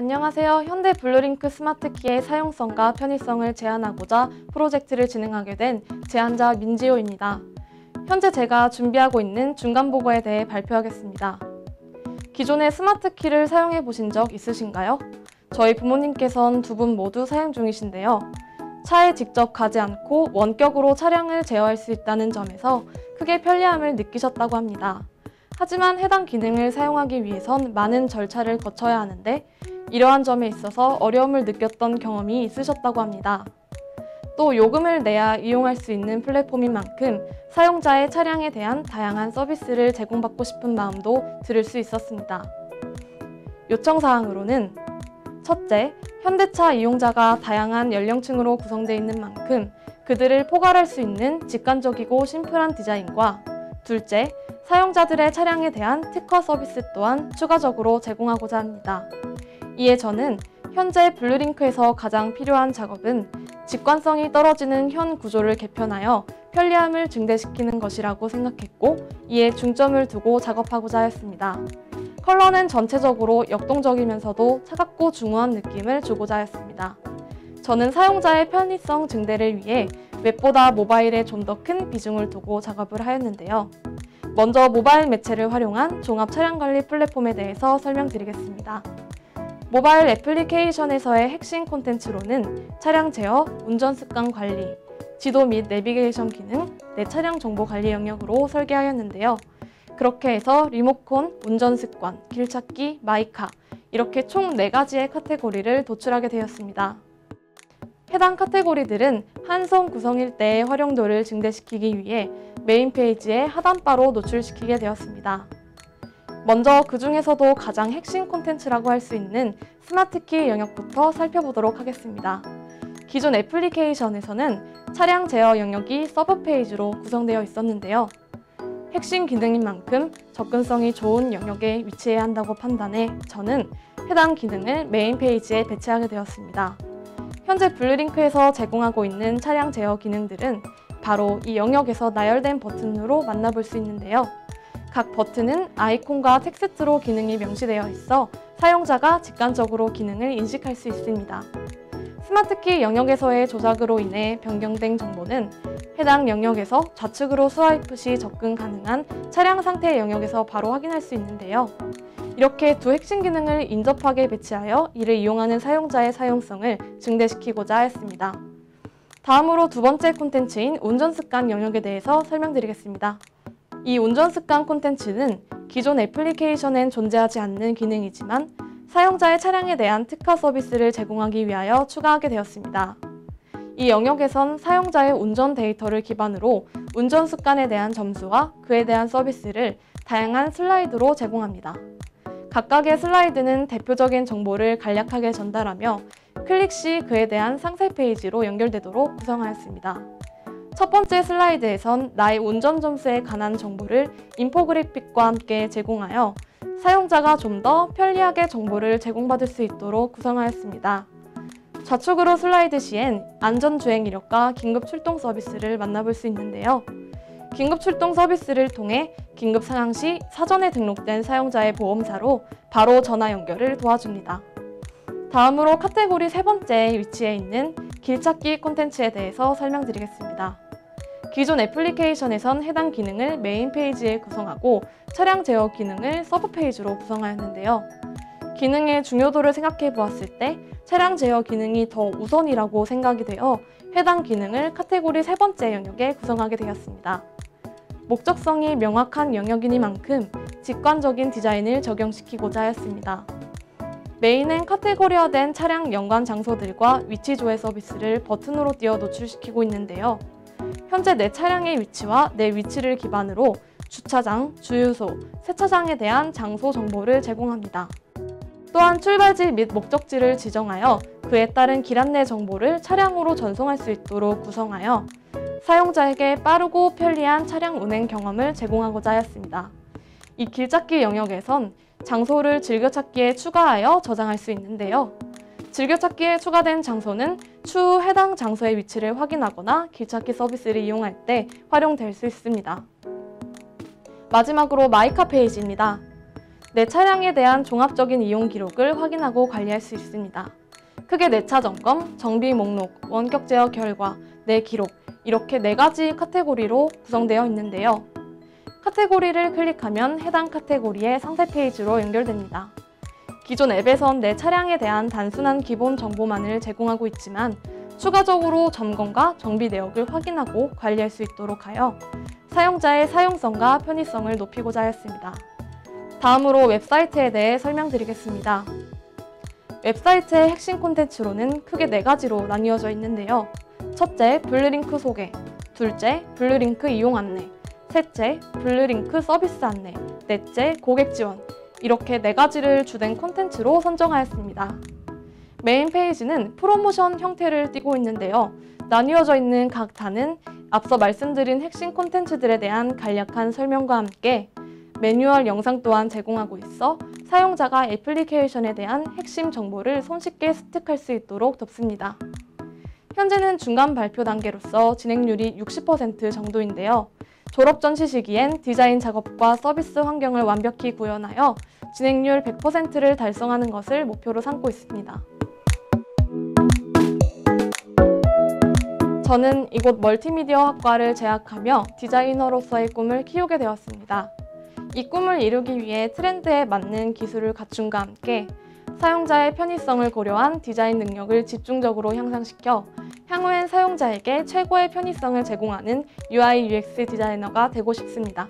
안녕하세요. 현대 블루링크 스마트키의 사용성과 편의성을 제안하고자 프로젝트를 진행하게 된 제안자 민지호입니다. 현재 제가 준비하고 있는 중간보고에 대해 발표하겠습니다. 기존의 스마트키를 사용해 보신 적 있으신가요? 저희 부모님께선 두 분 모두 사용 중이신데요. 차에 직접 가지 않고 원격으로 차량을 제어할 수 있다는 점에서 크게 편리함을 느끼셨다고 합니다. 하지만 해당 기능을 사용하기 위해선 많은 절차를 거쳐야 하는데 이러한 점에 있어서 어려움을 느꼈던 경험이 있으셨다고 합니다. 또 요금을 내야 이용할 수 있는 플랫폼인 만큼 사용자의 차량에 대한 다양한 서비스를 제공받고 싶은 마음도 들을 수 있었습니다. 요청사항으로는 첫째, 현대차 이용자가 다양한 연령층으로 구성되어 있는 만큼 그들을 포괄할 수 있는 직관적이고 심플한 디자인과 둘째, 사용자들의 차량에 대한 특화 서비스 또한 추가적으로 제공하고자 합니다. 이에 저는 현재 블루링크에서 가장 필요한 작업은 직관성이 떨어지는 현 구조를 개편하여 편리함을 증대시키는 것이라고 생각했고 이에 중점을 두고 작업하고자 했습니다. 컬러는 전체적으로 역동적이면서도 차갑고 중후한 느낌을 주고자 했습니다. 저는 사용자의 편의성 증대를 위해 웹보다 모바일에 좀 더 큰 비중을 두고 작업을 하였는데요. 먼저 모바일 매체를 활용한 종합 차량관리 플랫폼에 대해서 설명드리겠습니다. 모바일 애플리케이션에서의 핵심 콘텐츠로는 차량 제어, 운전 습관 관리, 지도 및 내비게이션 기능, 내 차량 정보 관리 영역으로 설계하였는데요. 그렇게 해서 리모컨, 운전 습관, 길찾기, 마이카 이렇게 총 4가지의 카테고리를 도출하게 되었습니다. 해당 카테고리들은 한성 구성일 때의 활용도를 증대시키기 위해 메인 페이지의 하단바로 노출시키게 되었습니다. 먼저 그 중에서도 가장 핵심 콘텐츠라고 할 수 있는 스마트키 영역부터 살펴보도록 하겠습니다. 기존 애플리케이션에서는 차량 제어 영역이 서브 페이지로 구성되어 있었는데요. 핵심 기능인 만큼 접근성이 좋은 영역에 위치해야 한다고 판단해 저는 해당 기능을 메인 페이지에 배치하게 되었습니다. 현재 블루링크에서 제공하고 있는 차량 제어 기능들은 바로 이 영역에서 나열된 버튼으로 만나볼 수 있는데요. 각 버튼은 아이콘과 텍스트로 기능이 명시되어 있어 사용자가 직관적으로 기능을 인식할 수 있습니다. 스마트키 영역에서의 조작으로 인해 변경된 정보는 해당 영역에서 좌측으로 스와이프 시 접근 가능한 차량 상태 영역에서 바로 확인할 수 있는데요. 이렇게 두 핵심 기능을 인접하게 배치하여 이를 이용하는 사용자의 사용성을 증대시키고자 했습니다. 다음으로 두 번째 콘텐츠인 운전 습관 영역에 대해서 설명드리겠습니다. 이 운전 습관 콘텐츠는 기존 애플리케이션엔 존재하지 않는 기능이지만 사용자의 차량에 대한 특화 서비스를 제공하기 위하여 추가하게 되었습니다. 이 영역에선 사용자의 운전 데이터를 기반으로 운전 습관에 대한 점수와 그에 대한 서비스를 다양한 슬라이드로 제공합니다. 각각의 슬라이드는 대표적인 정보를 간략하게 전달하며 클릭 시 그에 대한 상세 페이지로 연결되도록 구성하였습니다. 첫 번째 슬라이드에선 나의 운전 점수에 관한 정보를 인포그래픽과 함께 제공하여 사용자가 좀 더 편리하게 정보를 제공받을 수 있도록 구성하였습니다. 좌측으로 슬라이드 시엔 안전주행 이력과 긴급 출동 서비스를 만나볼 수 있는데요. 긴급 출동 서비스를 통해 긴급 상황 시 사전에 등록된 사용자의 보험사로 바로 전화 연결을 도와줍니다. 다음으로 카테고리 세 번째에 위치해 있는 길찾기 콘텐츠에 대해서 설명드리겠습니다. 기존 애플리케이션에선 해당 기능을 메인 페이지에 구성하고 차량 제어 기능을 서브 페이지로 구성하였는데요. 기능의 중요도를 생각해 보았을 때 차량 제어 기능이 더 우선이라고 생각이 되어 해당 기능을 카테고리 세 번째 영역에 구성하게 되었습니다. 목적성이 명확한 영역이니만큼 직관적인 디자인을 적용시키고자 했습니다. 메인은 카테고리화된 차량 연관 장소들과 위치 조회 서비스를 버튼으로 띄어 노출시키고 있는데요. 현재 내 차량의 위치와 내 위치를 기반으로 주차장, 주유소, 세차장에 대한 장소 정보를 제공합니다. 또한 출발지 및 목적지를 지정하여 그에 따른 길 안내 정보를 차량으로 전송할 수 있도록 구성하여 사용자에게 빠르고 편리한 차량 운행 경험을 제공하고자 하였습니다. 이 길찾기 영역에선 장소를 즐겨찾기에 추가하여 저장할 수 있는데요. 즐겨찾기에 추가된 장소는 추후 해당 장소의 위치를 확인하거나 길찾기 서비스를 이용할 때 활용될 수 있습니다. 마지막으로 마이카 페이지입니다. 내 차량에 대한 종합적인 이용 기록을 확인하고 관리할 수 있습니다. 크게 내 차 점검, 정비 목록, 원격 제어 결과, 내 기록 이렇게 4가지 카테고리로 구성되어 있는데요. 카테고리를 클릭하면 해당 카테고리의 상세 페이지로 연결됩니다. 기존 앱에선 내 차량에 대한 단순한 기본 정보만을 제공하고 있지만 추가적으로 점검과 정비 내역을 확인하고 관리할 수 있도록 하여 사용자의 사용성과 편의성을 높이고자 했습니다. 다음으로 웹사이트에 대해 설명드리겠습니다. 웹사이트의 핵심 콘텐츠로는 크게 4가지로 나뉘어져 있는데요. 첫째, 블루링크 소개, 둘째, 블루링크 이용 안내, 셋째, 블루링크 서비스 안내, 넷째, 고객 지원 이렇게 4가지를 주된 콘텐츠로 선정하였습니다. 메인 페이지는 프로모션 형태를 띠고 있는데요. 나뉘어져 있는 각 단은 앞서 말씀드린 핵심 콘텐츠들에 대한 간략한 설명과 함께 매뉴얼 영상 또한 제공하고 있어 사용자가 애플리케이션에 대한 핵심 정보를 손쉽게 습득할 수 있도록 돕습니다. 현재는 중간 발표 단계로서 진행률이 60% 정도인데요. 졸업 전 시기엔 디자인 작업과 서비스 환경을 완벽히 구현하여 진행률 100%를 달성하는 것을 목표로 삼고 있습니다. 저는 이곳 멀티미디어 학과를 재학하며 디자이너로서의 꿈을 키우게 되었습니다. 이 꿈을 이루기 위해 트렌드에 맞는 기술을 갖춤과 함께 사용자의 편의성을 고려한 디자인 능력을 집중적으로 향상시켜 향후엔 사용자에게 최고의 편의성을 제공하는 UI UX 디자이너가 되고 싶습니다.